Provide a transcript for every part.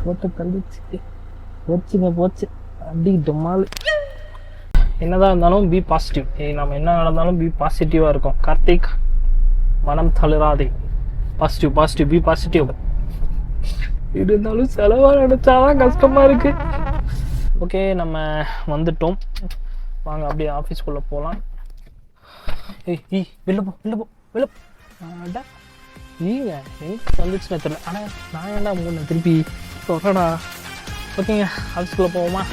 போட்டு தள்ளிச்சு போச்சுங்க போச்சு அப்படி டொம்மால். என்னதான் இருந்தாலும் பி பாசிட்டிவ். நம்ம என்ன நடந்தாலும் பி பாசிட்டிவாக இருக்கும். கார்த்திக் மனம் தளராதே. Positive positive B positive. இருந்தாலும் செலவாக நினச்சாதான் கஷ்டமாக இருக்கு. ஓகே நம்ம வந்துட்டோம். வாங்க அப்படியே ஆஃபீஸ்க்குள்ளே போகலாம். ஏய் வெளில போ வெளில போ வெளில அடா ஈங்க எங்கே வந்துச்சுன்னு தெரியல. ஆனால் நான் ஏன்டா மூணு திருப்பி சொல்கிறேடா. ஓகேங்க ஆஃபீஸ்க்குள்ளே போவோமா?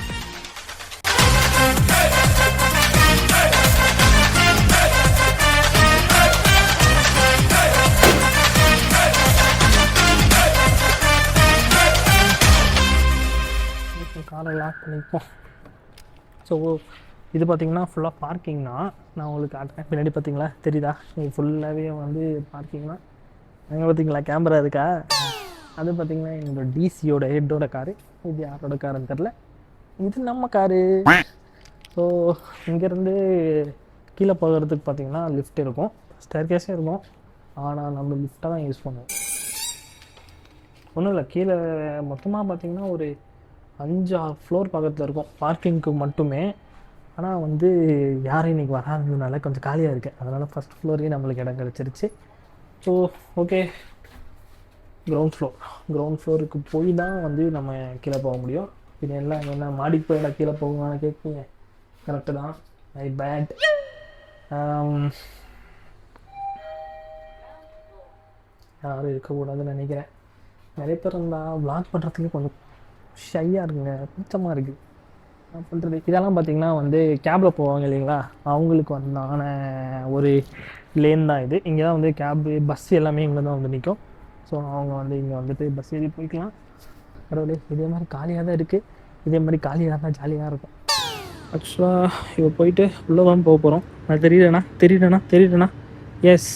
காரை லாக் பண்ணிப்போம். ஸோ இது பார்த்தீங்கன்னா ஃபுல்லாக பார்க்கிங்னா நான் உங்களுக்கு காட்டுறேன். பின்னாடி பார்த்தீங்களா தெரியுதா? நீங்கள் ஃபுல்லாகவே வந்து பார்க்கிங்னா அங்கே பார்த்தீங்களா கேமரா இருக்கா? அது பார்த்தீங்கன்னா என்னோடய டிசியோட ஹெட்டோட காரு. இது யாரோட காருன்னு தெரில, இது நம்ம காரு. ஸோ இங்கேருந்து கீழே போகிறதுக்கு பார்த்தீங்கன்னா லிஃப்ட் இருக்கும், ஸ்டேர்கேஸே இருக்கும். ஆனால் நம்ம லிஃப்ட்டை தான் யூஸ் பண்ணுவோம். ஒன்றும் இல்லை, கீழே மொத்தமாக பார்த்தீங்கன்னா ஒரு 5-6 ஃப்ளோர் பக்கத்தில் இருக்கும் பார்க்கிங்க்கு மட்டுமே. ஆனால் வந்து யாரும் இன்றைக்கி வராததுனால கொஞ்சம் காலியாக இருக்குது. அதனால் ஃபஸ்ட் ஃப்ளோரையும் நம்மளுக்கு இடம் கிடச்சிருச்சு. ஸோ ஓகே, கிரவுண்ட் ஃப்ளோருக்கு போய் தான் வந்து நம்ம கீழே போக முடியும். இது எல்லாம் என்ன மாடிக்கு போய் நான் கீழே போகணும்னு கேட்குங்க. கரெக்டு தான், ஐ பேட். யாரும் இருக்கக்கூடாதுன்னு நினைக்கிறேன். நிறைய பேர் இருந்தால் விளாக் பண்ணுறதுக்கு கொஞ்சம் ஷையாக இருக்குங்க, கூச்சமாக இருக்குது. நான் பண்ணுறது இதெல்லாம் பார்த்திங்கன்னா வந்து கேபில் போவாங்க இல்லைங்களா, அவங்களுக்கு வந்தான ஒரு லேன் தான் இது. இங்கே தான் வந்து கேபு பஸ் எல்லாமே இங்கே தான் வந்து நிற்கும். ஸோ அவங்க வந்து இங்கே வந்துட்டு பஸ் ஏறி போய்க்கலாம். பரவாயில்ல, இதே மாதிரி காலியாக தான் இருக்குது. இதே மாதிரி காலியாக தான் ஜாலியாக இருக்கும். ஆக்சுவலாக இப்போ போயிட்டு உள்ளே தான் போக போகிறோம். நான் தெரியுறேண்ணா. Yes,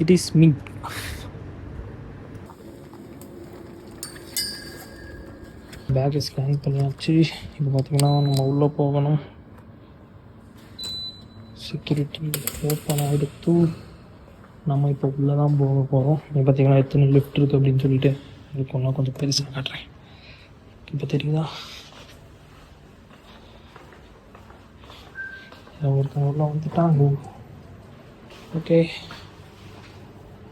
it is me. பேக்கை ஸ்கேன் பண்ணியாச்சு. இப்போ பார்த்திங்கன்னா நம்ம உள்ளே போகணும். செக்யூரிட்டி ஓப்பன் ஆகிடுத்து. நம்ம இப்போ உள்ளே தான் போக போகிறோம். இப்போ பார்த்திங்கன்னா எத்தனை லிஃப்ட் இருக்குது அப்படின்னு சொல்லிட்டு இதுக்கு ஒன்றா கொஞ்சம் பெருசாக காட்டுறேன். இப்போ தெரியுதா? ஒருத்தவங்க உள்ள வந்துட்டாங்க. ஓகே,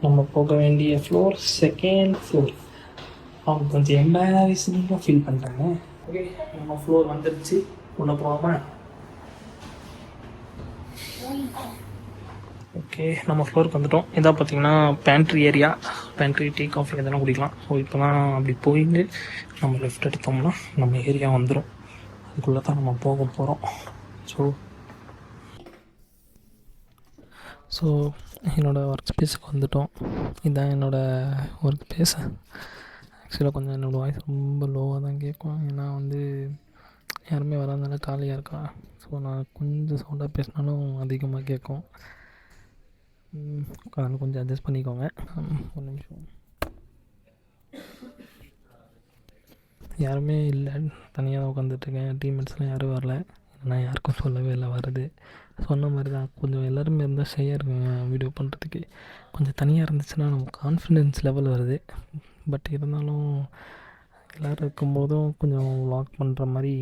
நம்ம போக வேண்டிய ஃப்ளோர் செகண்ட் ஃப்ளோர். அவங்க கொஞ்சம் எம்பாரசிங்காக ஃபீல் பண்ணுறாங்க. ஓகே, நம்ம ஃப்ளோர் வந்துருச்சு. உள்ள போகாம ஓகே நம்ம ஃப்ளோருக்கு வந்துட்டோம். இதான் பார்த்தீங்கன்னா pantry area. Pantry tea coffee எதனா குடிக்கலாம். ஸோ இப்போ தான் அப்படி போயிட்டு நம்ம லெஃப்ட் எடுத்தோம்னா நம்ம ஏரியா வந்துடும். அதுக்குள்ளே தான் நம்ம போக போகிறோம். ஸோ என்னோடய ஒர்க் ஸ்பேஸுக்கு வந்துவிட்டோம். இதுதான் என்னோடய ஒர்க் ஸ்பேஸ். ஆக்சுவலாக கொஞ்சம் என்னோடய வாய்ஸ் ரொம்ப லோவாக தான் கேட்கும். ஏன்னா வந்து யாருமே வராதனால காலியாக இருக்கா. ஸோ நான் கொஞ்சம் சவுண்டாக பேசினாலும் அதிகமாக கேட்கும். அதனால் கொஞ்சம் அட்ஜஸ்ட் பண்ணிக்கோங்க. ஒரு நிமிஷம். யாருமே இல்லை, தனியாக தான் உட்காந்துட்ருக்கேன். டீம்மேட்ஸ்லாம் யாரும் வரல. நான் யாருக்கும் சொல்லவே இல்லை வருது. சொன்ன மாதிரி தான் கொஞ்சம் எல்லோருமே இருந்தால் ஷையாக இருக்குங்க வீடியோ பண்ணுறதுக்கு. கொஞ்சம் தனியாக இருந்துச்சுன்னா நமக்கு கான்ஃபிடென்ஸ் லெவல் வருது. பட் இருந்தாலும் எல்லோரும் இருக்கும்போதும் கொஞ்சம் வாக் பண்ணுற மாதிரி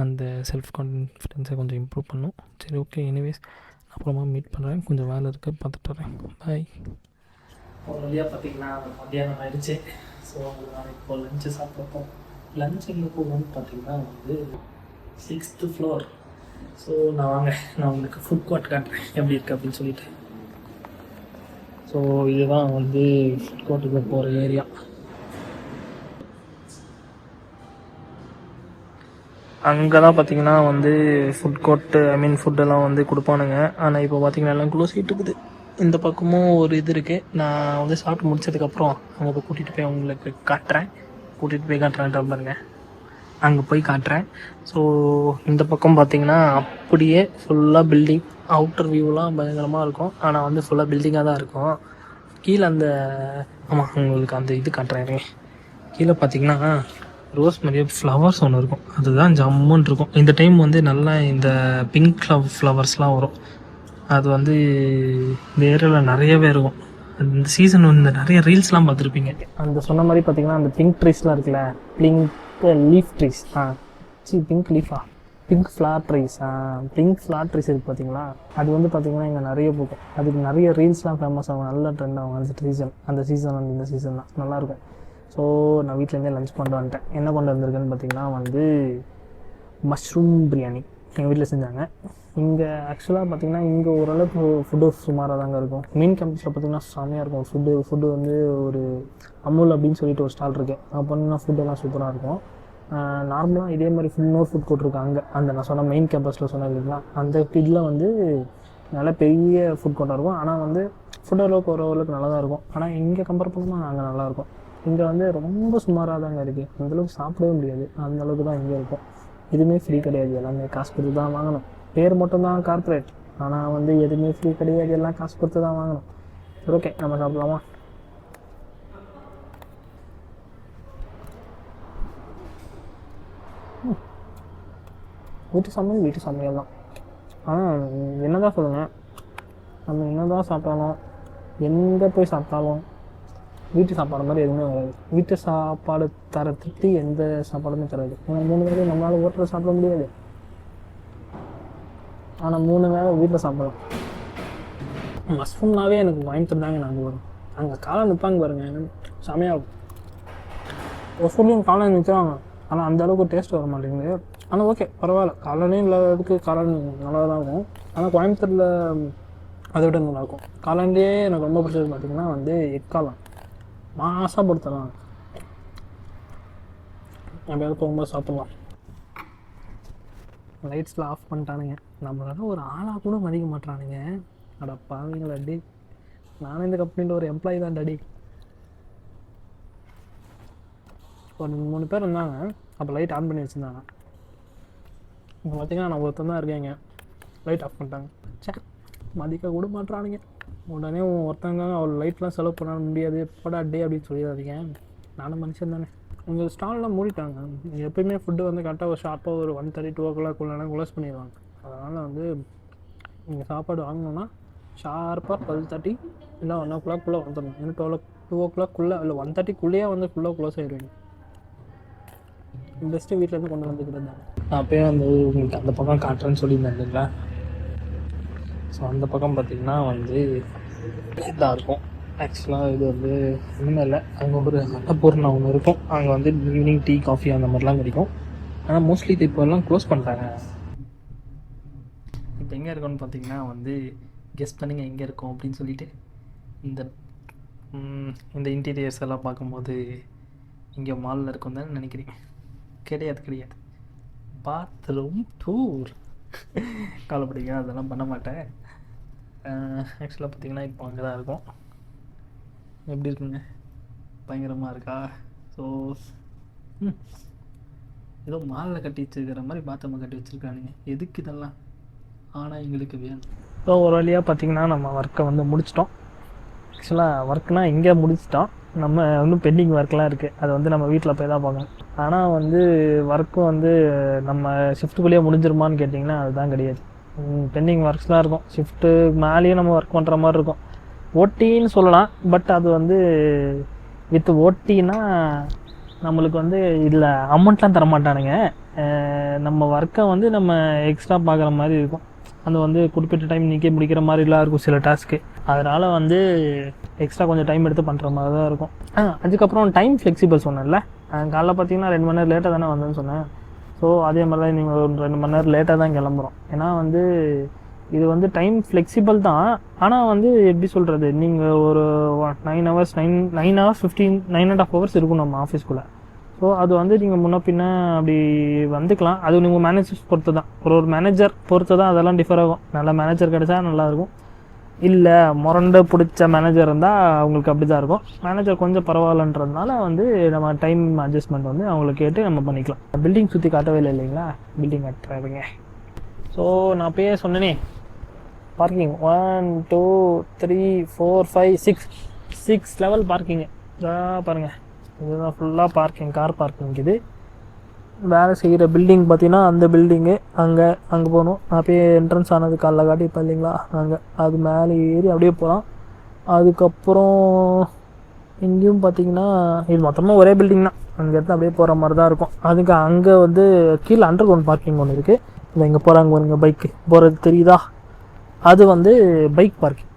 அந்த செல்ஃப் கான்ஃபிடென்ஸை கொஞ்சம் இம்ப்ரூவ் பண்ணும். சரி ஓகே, எனிவேஸ் அப்புறமா மீட் பண்ணுறேன். கொஞ்சம் வேலை இருக்குது, பார்த்துட்டு வரேன். பாய். ஒரு வழியாக பார்த்திங்கன்னா மத்தியானம் ஆகிடுச்சு. ஸோ நான் இப்போ லஞ்சு சாப்பிட்றப்போம். லஞ்ச் எங்கே போகணும்னு பார்த்திங்கன்னா வந்து 6th ஃப்ளோர். ஸோ நான் உங்களுக்கு ஃபுட் கோர்ட் காட்டுறேன் எப்படி இருக்குது அப்படின்னு சொல்லிட்டு. ஸோ இதுதான் வந்து ஃபுட் கோர்ட்டுக்கு போகிற ஏரியா. அங்கே தான் பார்த்திங்கன்னா வந்து ஃபுட் கோர்ட்டு ஃபுட்டெல்லாம் வந்து கொடுப்பானுங்க. ஆனால் இப்போ பார்த்திங்கன்னா எல்லாம் க்ளோஸ் ஆகிட்டு இருக்குது. இந்த பக்கமும் ஒரு இது இருக்குது. நான் வந்து சாப்பிட்டு முடிச்சதுக்கப்புறம் அங்கே போய் கூட்டிகிட்டு போய் உங்களுக்கு காட்டுறேன். பாருங்க, அங்கே போய் காட்டுறேன். ஸோ இந்த பக்கம் பார்த்திங்கன்னா அப்படியே ஃபுல்லாக பில்டிங். அவுட்டர் வியூலாம் பயங்கரமாக இருக்கும். ஆனால் வந்து ஃபுல்லாக பில்டிங்காக தான் இருக்கும். கீழே அந்த உங்களுக்கு அந்த இது காட்டுறேன். கீழே பார்த்திங்கன்னா ரோஸ் மாதிரியே ஃப்ளவர்ஸ் ஒன்று இருக்கும். அதுதான் ஜம்முன்னு இருக்கும். இந்த டைம் வந்து நல்லா இந்த பிங்க் ஃப்ளவர்ஸ்லாம் வரும். அது வந்து இந்த ஏரியாவில் நிறையவே இருக்கும். அந்த சீசன் வந்து நிறைய ரீல்ஸ்லாம் பார்த்துருப்பீங்க. அந்த சொன்ன மாதிரி பார்த்தீங்கன்னா அந்த பிங்க் ட்ரீஸ்லாம் இருக்குல்ல, பிங்க் லீஃப் ட்ரீஸ், பிங்க் லீஃபா, pink flower trees, pink flower trees இருக்குது பார்த்தீங்களா, அது வந்து பார்த்தீங்கன்னா இங்கே நிறைய பூக்கும். அதுக்கு நிறைய ரீல்ஸ்லாம் ஃபேமஸ் ஆகும், நல்ல ட்ரெண்ட் ஆகும் அந்த சீசன் வந்து இந்த சீசன் தான் நல்லாயிருக்கும். ஸோ நான் வீட்டிலேருந்தே லஞ்ச் கொண்டு வந்துட்டேன். என்ன கொண்டு வந்திருக்கேன்னு பார்த்தீங்கன்னா வந்து மஷ்ரூம் பிரியாணி எங்கள் வீட்டில் செஞ்சாங்க. இங்கே ஆக்சுவலாக பார்த்திங்கன்னா இங்கே ஓரளவுக்கு ஃபுட்டு சுமாராக தாங்க இருக்கும். மெயின் கேம்பஸில் பார்த்திங்கன்னா செம்மையாக இருக்கும் ஃபுட்டு வந்து ஒரு அமுல் அப்படின்னு சொல்லிட்டு ஒரு ஸ்டால் இருக்குது. அங்கே போனீங்கன்னா ஃபுட்டெல்லாம் சூப்பராக இருக்கும். நார்மலாக இதே மாதிரி இன்னொரு ஃபுட் கோர்ட் இருக்குது அங்கே, அந்த நான் சொன்ன மெயின் கேம்பஸில் சொன்னது இல்லைங்களா, அந்த இதில் வந்து நல்ல பெரிய ஃபுட் கோர்ட்டாக இருக்கும். ஆனால் வந்து ஃபுட் ஓரளவுக்கு நல்லா தான் இருக்கும். ஆனால் இங்கே கம்பேர் பண்ணோம்னா அங்கே நல்லாயிருக்கும். இங்கே வந்து ரொம்ப சுமாராக தாங்க இருக்குது, அந்தளவுக்கு சாப்பிடவே முடியாது, அந்தளவுக்கு தான் இங்கே இருக்கும். எதுவுமே ஃப்ரீ கிடையாது, எல்லாமே காசு கொடுத்து தான் வாங்கணும். பேர் மட்டும்தான் கார்ப்பரேட், ஆனால் வந்து எதுவுமே ஃப்ரீ கிடையாது, எல்லாம் காசு கொடுத்து தான் வாங்கணும். சரி, ஓகே, நம்ம சாப்பிடலாமா? வீட்டு சமையல் தான். ஆனால் என்ன தான் சொல்லுங்கள், நம்ம என்ன தான் சாப்பிட்டாலும் எங்கே போய் சாப்பிட்டாலும் வீட்டு சாப்பாடு மாதிரி எதுவுமே வராது. வீட்டு சாப்பாடு தர திருப்தி எந்த சாப்பாடுமே தராது. ஏன்னா 3 வேளையும் நம்மளால் ஹோட்டலில் சாப்பிட முடியாது, ஆனால் 3 வேளை வீட்டில் சாப்பிடலாம். மஷ்ரூம்னாவே எனக்கு வாங்கி தந்தாங்க. நாங்கள் வரும் அங்கே காலம் நிற்பாங்க பாருங்கள், செமையாகும். ஒசூர்லேயும் காலம் நிற்கிறாங்க, ஆனால் அந்த அளவுக்கு டேஸ்ட் வர மாட்டேங்குது. ஆனால் ஓகே, பரவாயில்ல, காலனையும் இல்லாததுக்கு காலன் நல்லா தான் இருக்கும். ஆனால் கோயம்புத்தூரில் அதை விட நல்லாயிருக்கும். காலன்லேயே எனக்கு ரொம்ப பிடிச்சது பார்த்திங்கன்னா வந்து எக்காலம் மாசப்படுத்தலாம். எப்படியாவது போகும்போது சாப்பிட்லாம். லைட்ஸ்லாம் ஆஃப் பண்ணிட்டானுங்க, நம்மளால ஒரு ஆளாக கூட மதிக்க மாட்டானுங்க. அட பாவீங்களா டி, நானும் இந்த கம்பெனியில் ஒரு எம்ப்ளாயி தான் டாடி. ஒரு 3 பேர் இருந்தாங்க, அப்போ லைட் ஆன் பண்ணி வச்சுருந்தாங்க. இப்போ பார்த்திங்கன்னா நான் ஒருத்தன் தான் இருக்கேங்க, லைட் ஆஃப் பண்ணிட்டாங்க. சரி, மதிக்க கூட மாட்டுறானுங்க. உடனே ஒருத்தங்க அவ்வளோ லைட்லாம் செலவு பண்ண முடியாது படா டே அப்படின்னு சொல்லிடாதீங்க, நானும் மனுஷன் தானே. உங்கள் ஸ்டால்லாம் மூடிட்டாங்க. எப்போயுமே ஃபுட்டு வந்து கரெக்டாக ஒரு ஷார்ப்பாக ஒரு 1:30 2 o'clock க்ளோஸ் பண்ணிடுவாங்க. அதனால் வந்து நீங்கள் சாப்பாடு வாங்கணுன்னா ஷார்ப்பாக 12:30 இல்லை 1 o'clock வந்துடணும். ஏன்னா 2 o'clock இல்லை 1:30 வந்து ஃபுல்லாக க்ளோஸ் ஆகிடுவீங்க. பெஸ்ட்டு வீட்டிலேருந்து கொண்டு வந்துக்கிட்டு இருந்தாங்க. நான் அப்போயே வந்து உங்களுக்கு அந்த பக்கம் காட்டுறேன்னு சொல்லியிருந்தேன் இல்லைங்களா. ஸோ அந்த பக்கம் பார்த்திங்கன்னா வந்து இதாக இருக்கும். ஆக்சுவலாக இது வந்து ஒன்றுமே இல்லை, அங்கே ஒரு அன்னபூர்ணா ஒன்று இருக்கும். அங்கே வந்து ஈவினிங் டீ காஃபி அந்த மாதிரிலாம் கிடைக்கும். ஆனால் மோஸ்ட்லி இது இப்போல்லாம் க்ளோஸ் பண்ணிட்டாங்க. இப்போ எங்கே இருக்கோன்னு பார்த்தீங்கன்னா வந்து கெஸ் பண்ணுங்க எங்கே இருக்கோம் அப்படின்னு சொல்லிட்டு. இந்த இன்டீரியர்ஸ் எல்லாம் பார்க்கும்போது இங்கே மாலில் இருக்கும் தான் நினைக்கிறீங்க. கிடையாது, பாத்ரூம் டூர். கவலைப்படுங்க, அதெல்லாம் பண்ண மாட்டேன். ஆக்சுவலாக பார்த்திங்கன்னா இப்போ அங்கே தான் இருக்கும். எப்படி இருக்குங்க, பயங்கரமாக இருக்கா? ஸோ ஏதோ மாலில் கட்டி வச்சுருக்கிற மாதிரி பாத்ரூமை கட்டி வச்சுருக்கானுங்க. எதுக்கு இதெல்லாம்? ஆனால் எங்களுக்கு வேணும். ஸோ ஒரு வழியாக பார்த்திங்கன்னா நம்ம ஒர்க்கை வந்து முடிச்சிட்டோம். ஆக்சுவலாக ஒர்க்னால் இங்கே முடிச்சிட்டோம், நம்ம இன்னும் பெண்டிங் ஒர்க்லாம் இருக்குது, அது வந்து நம்ம வீட்டில் போய் தான் பார்க்கணும். ஆனால் வந்து ஒர்க்கும் வந்து நம்ம ஷிஃப்ட்டுக்குள்ளேயே முடிஞ்சிருமான்னு கேட்டிங்கன்னா அதுதான் கிடையாது. பெண்டிங் ஒர்க்ஸ்லாம் இருக்கும். ஷிஃப்ட்டு மேலேயும் நம்ம ஒர்க் பண்ணுற மாதிரி இருக்கும். ஓட்டின்னு சொல்லலாம், பட் அது வந்து வித் ஓட்டின்னா நம்மளுக்கு வந்து இதில் அமௌண்ட்லாம் தரமாட்டானுங்க. நம்ம ஒர்க்கை வந்து நம்ம எக்ஸ்ட்ரா பார்க்குற மாதிரி இருக்கும். அது வந்து குறிப்பிட்ட டைம் நீக்கே முடிக்கிற மாதிரிலாம் இருக்கும் சில டாஸ்க்கு. அதனால் வந்து எக்ஸ்ட்ரா கொஞ்சம் டைம் எடுத்து பண்ணுற மாதிரி தான் இருக்கும். அதுக்கப்புறம் டைம் ஃப்ளெக்சிபிள் சொன்னேன்ல, காலைல பார்த்தீங்கன்னா 2 மணி நேரம் லேட்டாக தானே வந்தேன்னு சொன்னேன். ஸோ அதே மாதிரி தான் நீங்கள் ஒரு 2 மணி நேரம் லேட்டாக தான் கிளம்புறோம். ஏன்னா வந்து இது வந்து டைம் ஃப்ளெக்சிபிள் தான். ஆனால் வந்து எப்படி சொல்கிறது, நீங்கள் ஒரு 9 hours 9.5 hours இருக்கும் நம்ம ஆஃபீஸ்க்குள்ளே. ஸோ அது வந்து நீங்கள் முன்ன பின்ன அப்படி வந்துக்கலாம். அது நீங்கள் மேனேஜர்ஸ் பொறுத்து தான், ஒரு மேனேஜர் பொறுத்து தான் அதெல்லாம் டிஃபர் ஆகும். நல்ல மேனேஜர் கிடைச்சா நல்லாயிருக்கும், இல்லை முரண்டு பிடிச்ச மேனேஜர் இருந்தால் அவங்களுக்கு அப்படி தான் இருக்கும். மேனேஜர் கொஞ்சம் பரவாயில்லன்றதுனால வந்து நம்ம டைம் அட்ஜஸ்ட்மெண்ட் வந்து அவங்கள கேட்டு நம்ம பண்ணிக்கலாம். பில்டிங் சுற்றி காட்டவே இல்லை இல்லைங்களா, பில்டிங் கட்டுறாங்க. ஸோ நான் அப்பயே சொன்னேனே, பார்க்கிங் 1 2 3 4 5 6 லெவல் பார்க்கிங்கு பாருங்கள். இதுதான் ஃபுல்லாக பார்க்கிங், கார் பார்க்கிங். இது வேலை செய்கிற பில்டிங் பார்த்தீங்கன்னா அந்த பில்டிங்கு அங்கே போகணும். அப்படியே என்ட்ரன்ஸ் ஆனது காலைல காட்டியிருப்பேன் இல்லைங்களா, அங்கே அது மேலே ஏறி அப்படியே போகலாம். அதுக்கப்புறம் இங்கேயும் பார்த்தீங்கன்னா இது மொத்தமாக ஒரே பில்டிங் தான், அங்கேருந்து அப்படியே போகிற மாதிரி தான் இருக்கும். அதுக்கு அங்கே வந்து கீழே அண்டர் கிரவுண்ட் பார்க்கிங் ஒன்று இருக்குது. இந்த இங்கே போகிறாங்க பாருங்க பைக்கு போகிறது தெரியுதா, அது வந்து பைக் பார்க்கிங்.